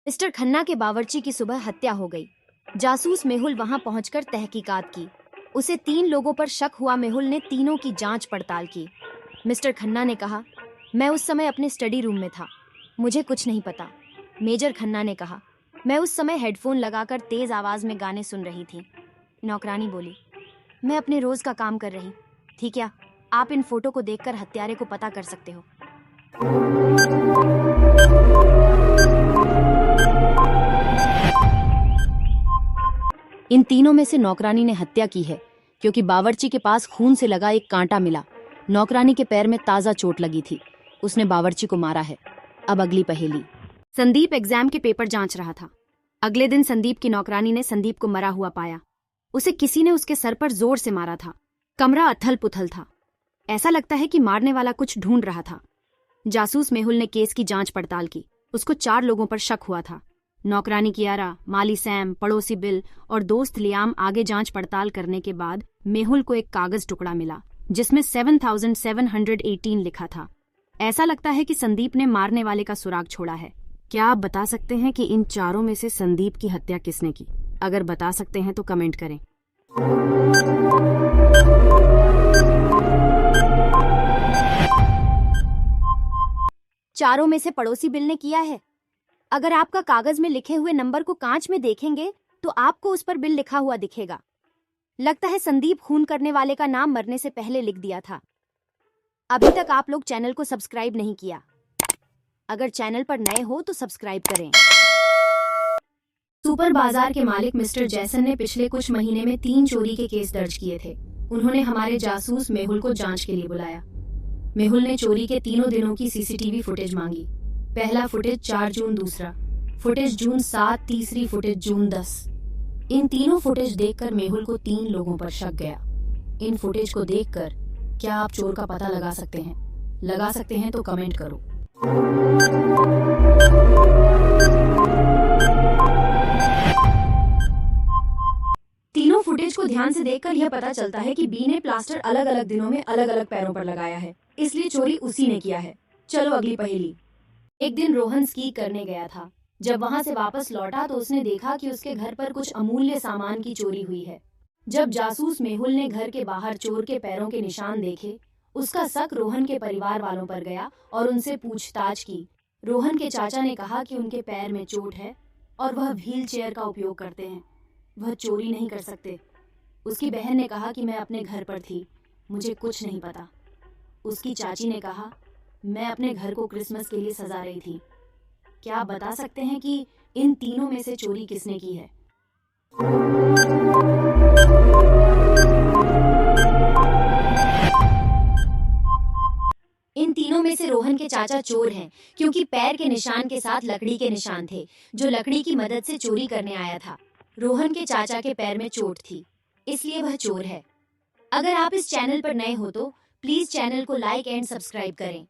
Mister Khanna के बावर्ची की सुबह हत्या हो गई। जासूस मेहुल वहां पहुंचकर तहकीकात की। उसे 3 लोगों पर शक हुआ। मेहुल ने तीनों की जांच पड़ताल की। मिस्टर खन्ना ने कहा, मैं उस समय अपने स्टडी रूम में था, मुझे कुछ नहीं पता। मेजर खन्ना ने कहा, मैं उस समय हेडफोन लगाकर तेज आवाज में गाने सुन रही थी। नौकरानी बोली, मैं अपने रोज का काम कर रही थी। क्या आप इन फोटो को देखकर हत्यारे को पता कर सकते हो? इन तीनों में से नौकरानी ने हत्या की है, क्योंकि बावर्ची के पास खून से लगा एक कांटा मिला। नौकरानी के पैर में ताजा चोट लगी थी। उसने बावर्ची को मारा है। अब अगली पहेली। संदीप एग्जाम के पेपर जांच रहा था। अगले दिन संदीप की नौकरानी ने संदीप को मरा हुआ पाया। उसे किसी ने उसके सर पर जोर से मारा था। कमरा अथल पुथल था। ऐसा लगता है कि मारने वाला कुछ ढूंढ रहा था। जासूस मेहुल ने केस की जांच पड़ताल की। उसको 4 लोगों पर शक हुआ था। नौकरानी कियारा, माली सैम, पड़ोसी बिल और दोस्त लियाम। आगे जांच पड़ताल करने के बाद मेहुल को एक कागज टुकड़ा मिला जिसमें 7718 लिखा था। ऐसा लगता है कि संदीप ने मारने वाले का सुराग छोड़ा है। क्या आप बता सकते हैं कि इन चारों में से संदीप की हत्या किसने की? अगर बता सकते हैं तो कमेंट करें। चारों में से पड़ोसी बिल ने किया है। अगर आपका कागज में लिखे हुए नंबर को कांच में देखेंगे तो आपको उस पर बिल लिखा हुआ दिखेगा। लगता है संदीप खून करने वाले का नाम मरने से पहले लिख दिया था। अभी तक आप लोग चैनल को सब्सक्राइब नहीं किया। अगर चैनल पर नए हो तो सब्सक्राइब करें। सुपर बाजार के मालिक मिस्टर जैसन ने पिछले कुछ महीने में 3 चोरी के केस दर्ज किए थे। उन्होंने हमारे जासूस मेहुल को जांच के लिए बुलाया। मेहुल ने चोरी के तीनों दिनों की सीसीटीवी फुटेज मांगी। पहला फुटेज 4 जून, दूसरा फुटेज जून 7, तीसरी फुटेज जून 10। इन तीनों फुटेज देखकर मेहुल को 3 लोगों पर शक गया। इन फुटेज को देखकर क्या आप चोर का पता लगा सकते हैं? लगा सकते हैं तो कमेंट करो। तीनों फुटेज को ध्यान से देखकर यह पता चलता है कि बी ने प्लास्टर अलग अलग दिनों में अलग अलग पैरों पर लगाया है, इसलिए चोरी उसी ने किया है। चलो अगली पहेली। एक दिन रोहन स्की करने गया था। जब वहां से वापस लौटा तो उसने देखा कि उसके घर पर कुछ अमूल्य सामान की चोरी हुई है। जब जासूस मेहुल ने घर के बाहर चोर के पैरों के निशान देखे, उसका शक रोहन के परिवार वालों पर गया और उनसे पूछताछ की। रोहन के चाचा ने कहा कि उनके पैर में चोट है और वह व्हील चेयर का उपयोग करते हैं, वह चोरी नहीं कर सकते। उसकी बहन ने कहा कि मैं अपने घर पर थी, मुझे कुछ नहीं पता। उसकी चाची ने कहा, मैं अपने घर को क्रिसमस के लिए सजा रही थी। क्या आप बता सकते हैं कि इन तीनों में से चोरी किसने की है? इन तीनों में से रोहन के चाचा चोर हैं, क्योंकि पैर के निशान के साथ लकड़ी के निशान थे, जो लकड़ी की मदद से चोरी करने आया था। रोहन के चाचा के पैर में चोट थी, इसलिए वह चोर है। अगर आप इस चैनल पर नए हो तो प्लीज चैनल को लाइक एंड सब्सक्राइब करें।